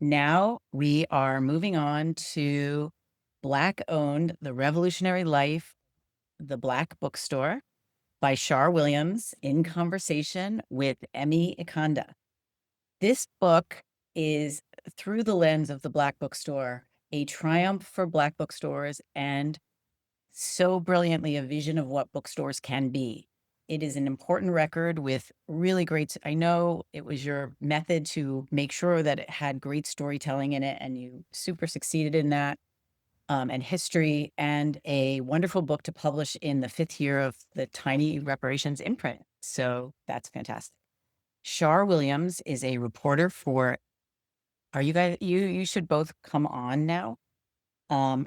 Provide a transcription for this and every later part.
Now we are moving on to Black Owned, The Revolutionary Life, The Black Bookstore by Char Williams in conversation with Emmy Ikkanda. This book is, through the lens of the Black Bookstore, a triumph for Black bookstores and so brilliantly a vision of what bookstores can be. It is an important record with really great. I know it was your method to make sure that it had great storytelling in it, and you super succeeded in that. And history, and a wonderful book to publish in the fifth year of the Tiny Reparations imprint. So that's fantastic. Char Williams is a reporter for. Are you guys? You should both come on now.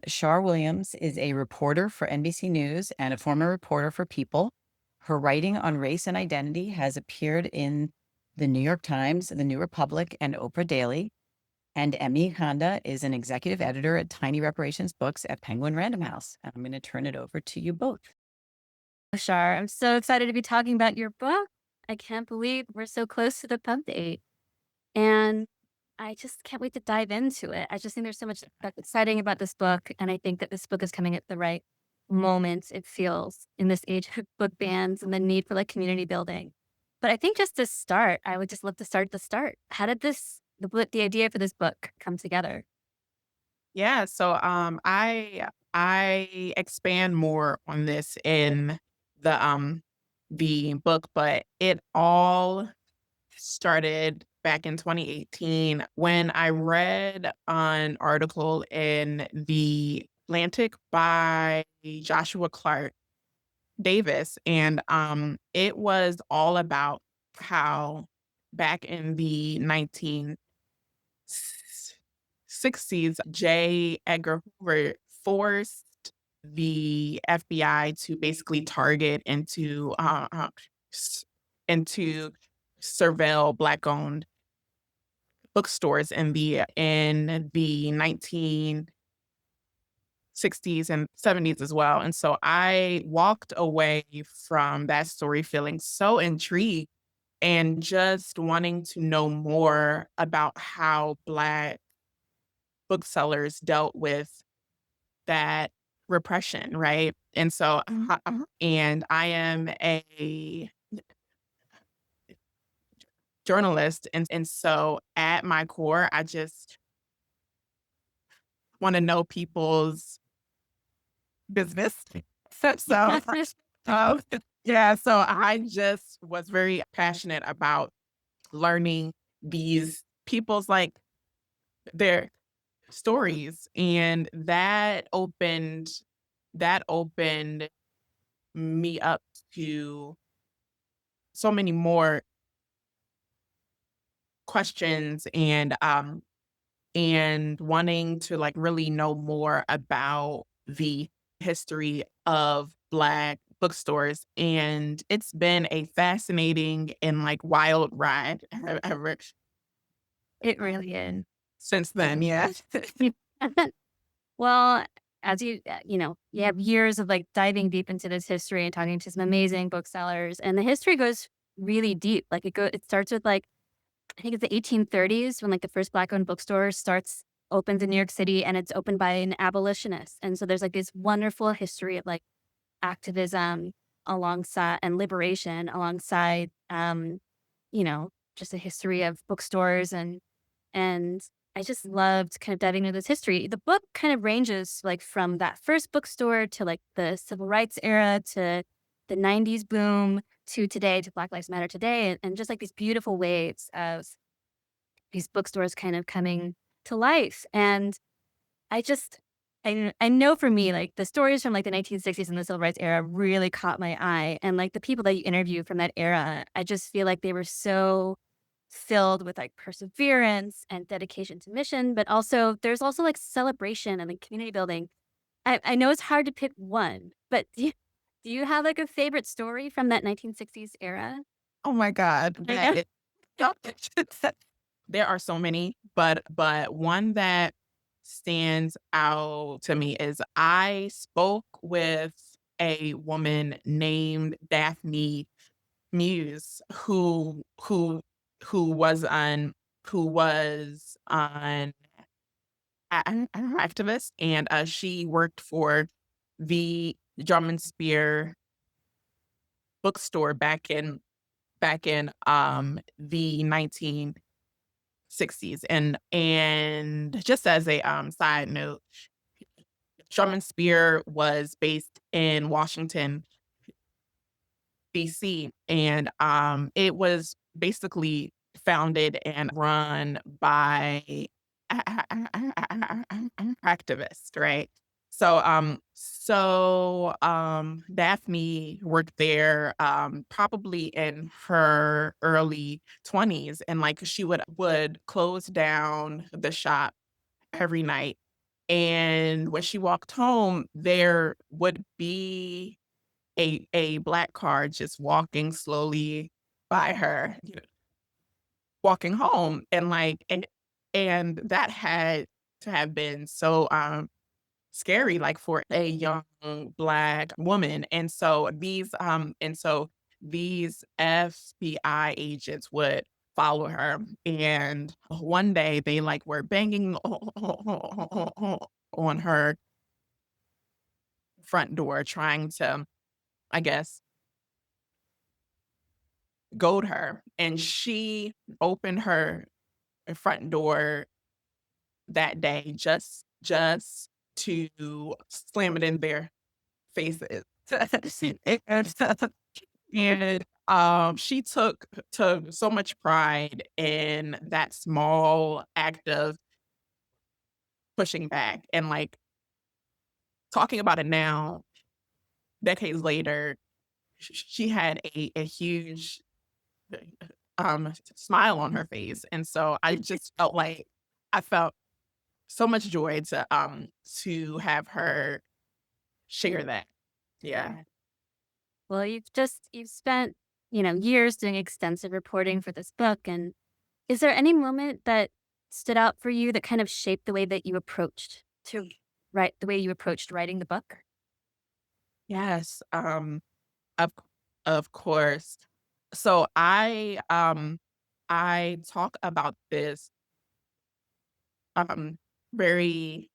Char Williams is a reporter for NBC News and a former reporter for People. Her writing on race and identity has appeared in the New York Times, the New Republic, and Oprah Daily. And Emmy Honda is an executive editor at Tiny Reparations Books at Penguin Random House. I'm going to turn it over to you both. Shar, I'm so excited to be talking about your book. I can't believe we're so close to the pub date. And I just can't wait to dive into it. I just think there's so much that's exciting about this book. And I think that this book is coming at the right moment, it feels, in this age of book bans and the need for like community building. But I think just to start, I would just love to start the start. How did the idea for this book come together? Yeah, so I expand more on this in the book, but it all started back in 2018 when I read an article in The Atlantic by Joshua Clark Davis, and it was all about how back in the 1960s, J. Edgar Hoover forced the FBI to basically target and to s- and to surveil Black-owned bookstores in the 1960s and 70s as well. And so I walked away from that story feeling so intrigued and just wanting to know more about how Black booksellers dealt with that repression, right? And so, and I am a journalist, and so at my core, I just wanna know people's business. So, um, yeah, so I just was very passionate about learning these people's, like, their stories, and that opened me up to so many more questions and wanting to, like, really know more about the history of Black bookstores, and it's been a fascinating and, like, wild ride ever It really is. since then, yeah. Well, as you have years of like diving deep into this history and talking to some amazing booksellers, and the history goes really deep. Like it starts with like I think it's the 1830s when like the first Black-owned bookstore opens in New York City, and it's opened by an abolitionist. And so there's like this wonderful history of like activism alongside and liberation alongside, just a history of bookstores and I just loved kind of diving into this history. The book kind of ranges like from that first bookstore to like the civil rights era to the 90s boom to today to Black Lives Matter today and just like these beautiful waves of these bookstores kind of coming to life. And I just I know for me, like the stories from like the 1960s and the civil rights era really caught my eye. And like the people that you interview from that era, I just feel like they were so filled with like perseverance and dedication to mission, but also there's also like celebration and like community building. I know it's hard to pick one, but do you have like a favorite story from that 1960s era? Oh my god, I know. there are so many, but one that stands out to me is I spoke with a woman named Daphne Muse who was an who was an activist, and she worked for the Drum and Spear bookstore back in the 1960s. And just as a side note, Drum and Spear was based in Washington, DC, and it was basically founded and run by activists, right? Daphne worked there, probably in her early 20s, and, like, she would close down the shop every night, and when she walked home, there would be a black car just walking slowly by her, walking home, and that had to have been so, scary, like, for a young Black woman, and so these FBI agents would follow her, and one day they, like, were banging on her front door trying to, I guess, goad her, and she opened her front door that day just to slam it in their faces. And she took so much pride in that small act of pushing back, and, like, talking about it now, decades later, she had a huge, smile on her face, and so I just felt like I felt so much joy to have her share that. Yeah. Well, you've spent, years doing extensive reporting for this book, and is there any moment that stood out for you that kind of shaped the way that you approached to write the way you approached writing the book? Yes, of of course. So I talk about this, um, very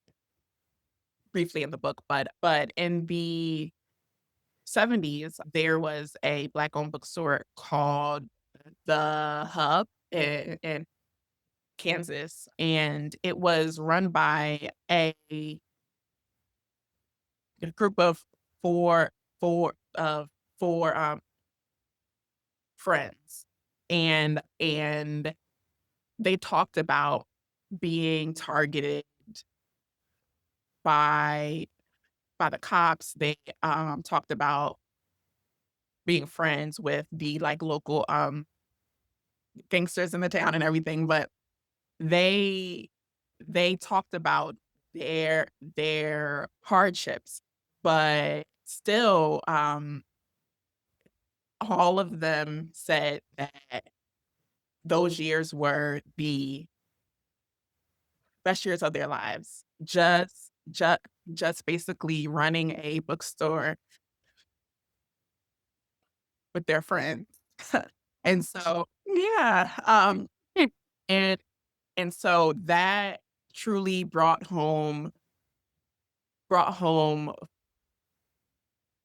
briefly in the book, but in the '70s, there was a Black-owned bookstore called The Hub in Kansas, and it was run by a group of 4 4 of 4, friends, and they talked about being targeted by the cops. They, talked about being friends with the, like, local, gangsters in the town and everything, but they they talked about their hardships, but still, all of them said that those years were the best years of their lives. Just basically running a bookstore with their friends. And so yeah, Hmm. and so that truly brought home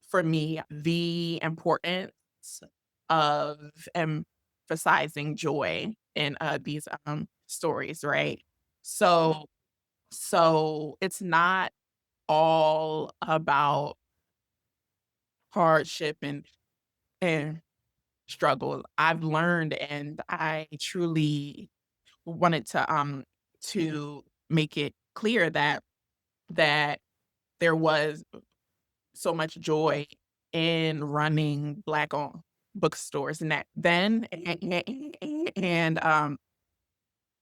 for me the importance of emphasizing joy in, these, stories, right? So it's not all about hardship and struggle. I've learned, and I truly wanted to make it clear that there was so much joy in running Black-owned bookstores, and that then and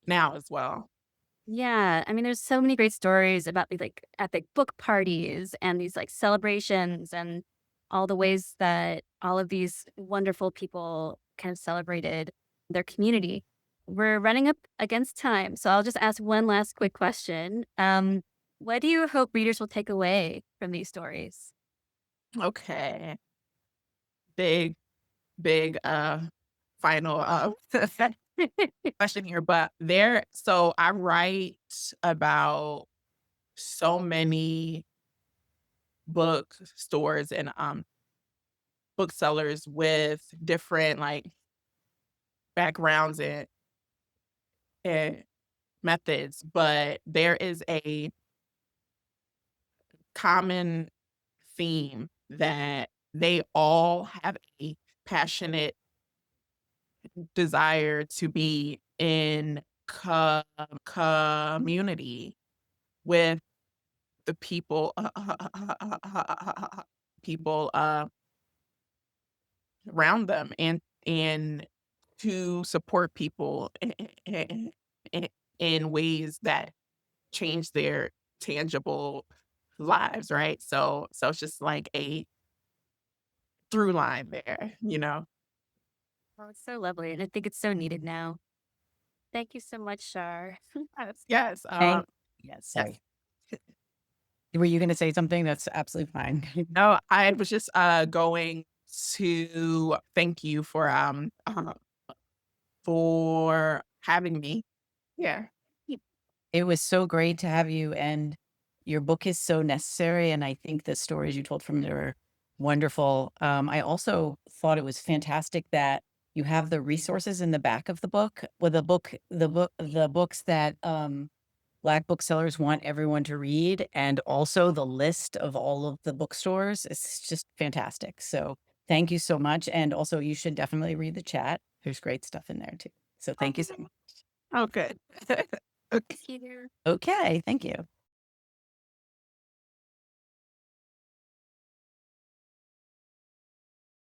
now as well. Yeah, I mean, there's so many great stories about these like epic book parties and these like celebrations and all the ways that all of these wonderful people kind of celebrated their community. We're running up against time, so I'll just ask one last quick question. What do you hope readers will take away from these stories? Okay. Big, big, final, question here, but so I write about so many bookstores and booksellers with different like backgrounds and methods, but there is a common theme that they all have a passionate desire to be in community with the people people around them and to support people in ways that change their tangible lives, right? So it's just like a through line there. Oh, it's so lovely, and I think it's so needed now. Thank you so much, Shar. Yes, yes, Thank Yes, yes. sorry. Were you gonna say something? That's absolutely fine. No, I was just going to thank you for having me. Yeah. It was so great to have you, and your book is so necessary, and I think the stories you told from there are wonderful. I also thought it was fantastic that you have the resources in the back of the book with the books that Black booksellers want everyone to read, and also the list of all of the bookstores. It's just fantastic. So thank you so much, and also you should definitely read the chat. There's great stuff in there too. So thank you so much. Oh, good. Okay. Thank you. Okay, thank you.